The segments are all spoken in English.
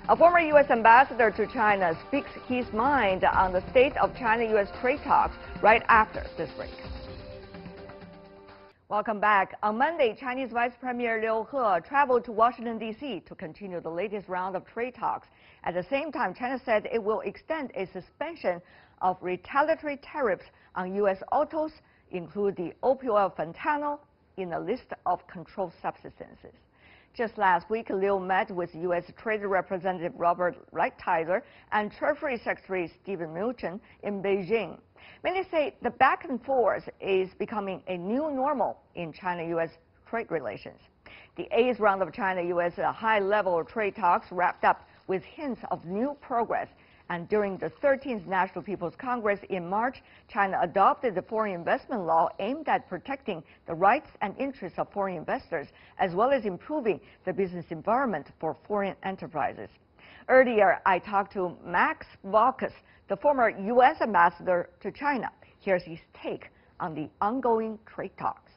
A former U.S. ambassador to China speaks his mind on the state of China-U.S. trade talks right after this break. Welcome back. On Monday, Chinese Vice Premier Liu He traveled to Washington, D.C. to continue the latest round of trade talks. At the same time, China said it will extend a suspension of retaliatory tariffs on U.S. autos, include the opioid fentanyl in a list of controlled substances. Just last week, Liu met with U.S. Trade Representative Robert Lighthizer and Treasury Secretary Steven Mnuchin in Beijing. Many say the back and forth is becoming a new normal in China-U.S. trade relations. The 8th round of China-U.S. high-level trade talks wrapped up with hints of new progress. And during the 13th National People's Congress in March, China adopted the foreign investment law aimed at protecting the rights and interests of foreign investors, as well as improving the business environment for foreign enterprises. Earlier, I talked to Max Baucus, the former U.S. ambassador to China. Here's his take on the ongoing trade talks.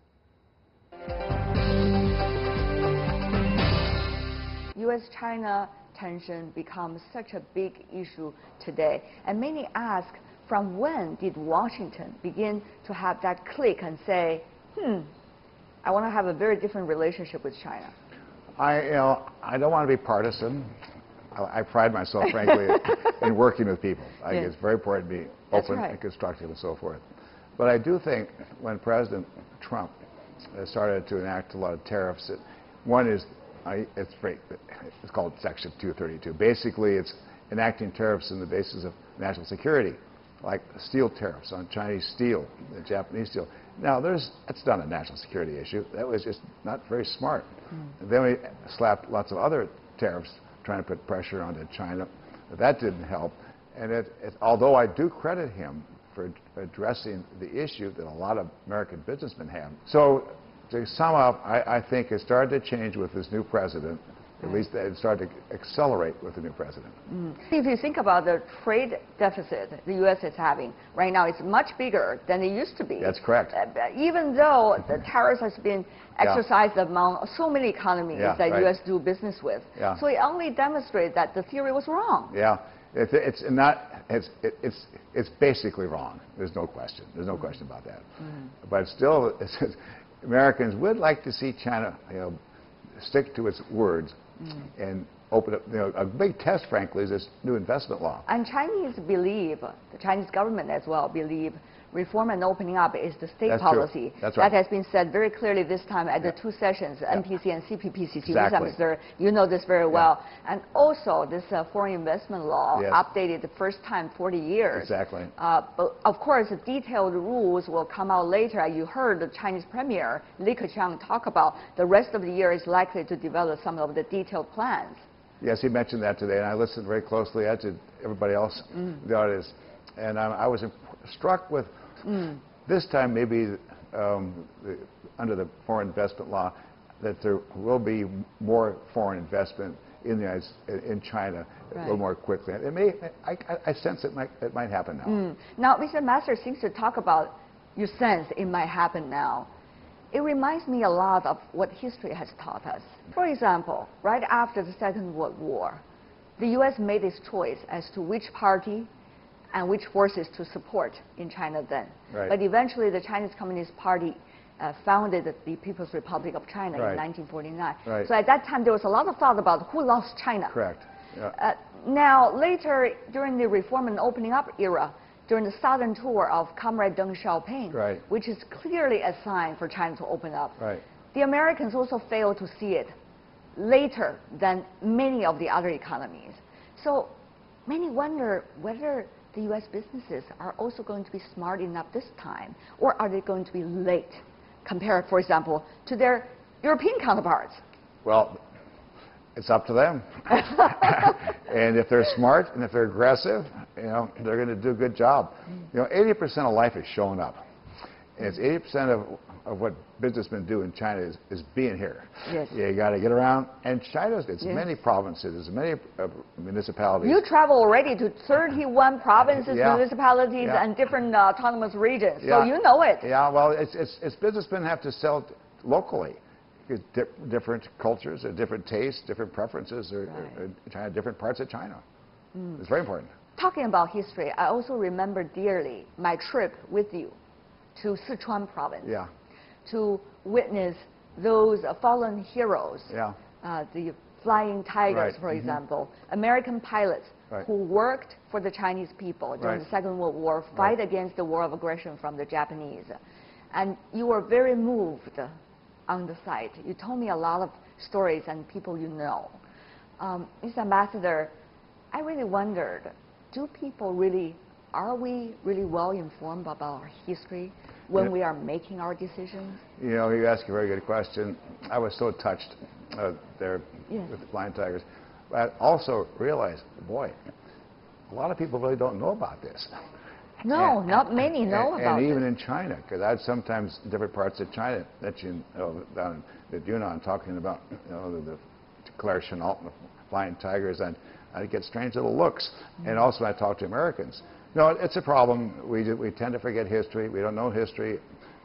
U.S.-China tension becomes such a big issue today, and many ask, from when did Washington begin to have that click and say, I want to have a very different relationship with China? I don't want to be partisan. I pride myself, frankly, in working with people. I think it's very important to be open and constructive and so forth. But I do think when President Trump started to enact a lot of tariffs, one is it's called Section 232. Basically, it's enacting tariffs on the basis of national security, like steel tariffs on Chinese steel, Japanese steel. Now, that's not a national security issue. That was just not very smart. And then we slapped lots of other tariffs trying to put pressure onto China. But that didn't help. And although I do credit him for addressing the issue that a lot of American businessmen have. So, to sum up, I think it started to change with this new president. At least it started to accelerate with the new president. If you think about the trade deficit the U.S. is having right now, it's much bigger than it used to be. That's correct. Even though the tariffs has been exercised among so many economies that U.S. do business with. So it only demonstrates that the theory was wrong. It's basically wrong. There's no question. There's no question about that. But still, Americans would like to see China, stick to its words and open up. A big test, frankly, is this new investment law. And Chinese believe, the Chinese government as well believe, reform and opening up is the state policy. That's right. That has been said very clearly this time at the two sessions, NPC and CPPCC. Exactly. You know this very well. And also, this foreign investment law updated the first time 40 years. Exactly. But of course, the detailed rules will come out later. You heard the Chinese Premier Li Keqiang talk about the rest of the year is likely to develop some of the detailed plans. Yes, he mentioned that today, and I listened very closely, as did everybody else in the audience. And I was struck with this time, maybe under the foreign investment law, that there will be more foreign investment in China a little more quickly. It may. I sense it might happen now. Now, Mr. Master seems to talk about you sense it might happen now. It reminds me a lot of what history has taught us. For example, right after the Second World War, the U.S. made its choice as to which party and which forces to support in China then. But eventually, the Chinese Communist Party founded the People's Republic of China in 1949. So at that time, there was a lot of thought about who lost China. Correct. Now, later, during the reform and opening up era, during the southern tour of Comrade Deng Xiaoping, which is clearly a sign for China to open up, the Americans also failed to see it later than many of the other economies. So many wonder whether the U.S. businesses are also going to be smart enough this time, or are they going to be late compared, for example, to their European counterparts? Well, it's up to them. And if they're smart and if they're aggressive, they're going to do a good job. 80% of life is showing up. And it's 80% of what businessmen do in China is being here. You got to get around. And China's, it's many provinces, many municipalities. You travel already to 31 provinces, municipalities, and different autonomous regions. So you know it. Well, it's businessmen have to sell locally. different cultures, different tastes, different preferences, China, different parts of China. It's very important. Talking about history, I also remember dearly my trip with you to Sichuan province. Yeah. To witness those fallen heroes. Yeah. The Flying Tigers, Right. for example, American pilots Right. who worked for the Chinese people during the Second World War, fight against the war of aggression from the Japanese. And you were very moved on the site. You told me a lot of stories and people you know. Mr. Ambassador, I really wondered, are we really well informed about our history when we are making our decisions? You know, you ask a very good question. I was so touched there with the Flying Tigers. But I also realized, boy, a lot of people really don't know about this. No, not many know about it. And even in China, because I'd sometimes in different parts of China that down in Yunnan talking about the Claire Chennault and the Flying Tigers, and I'd get strange little looks. And also when I talk to Americans. No, it's a problem. We tend to forget history. We don't know history.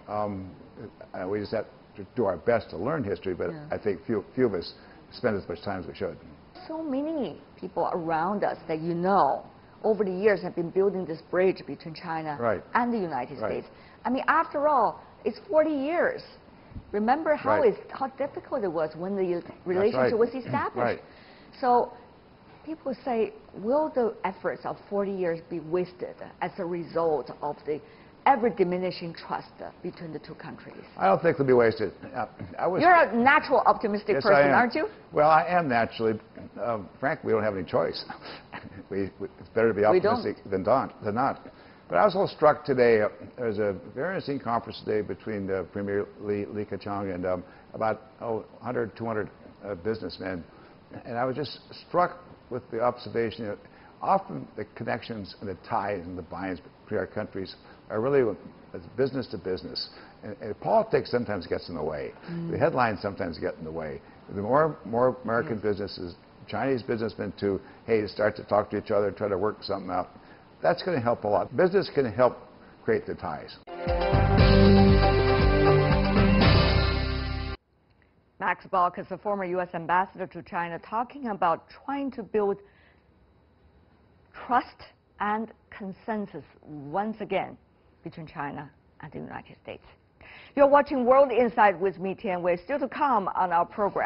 We just have to do our best to learn history, but I think few of us spend as much time as we should. So many people around us that you know over the years have been building this bridge between China and the United States. I mean, after all, it's 40 years. Remember how difficult it was when the relationship was established. So people say, will the efforts of 40 years be wasted as a result of the ever-diminishing trust between the two countries? I don't think they'll be wasted. You're a natural optimistic person, aren't you? Well, I am naturally. Frankly, we don't have any choice. It's better to be optimistic than not. But I was also struck today. There was a very interesting conference today between Premier Li Keqiang and about 100, 200 businessmen. And I was just struck with the observation that often the connections and the ties and the binds between our countries are really business to business. And politics sometimes gets in the way. The headlines sometimes get in the way. The more American businesses, Chinese businessmen too, start to talk to each other and try to work something out, that's going to help a lot. Business can help create the ties. Max Baucus, a former U.S. ambassador to China, talking about trying to build trust and consensus once again between China and the United States. You're watching World Insight with me, Tian Wei. Still to come on our program.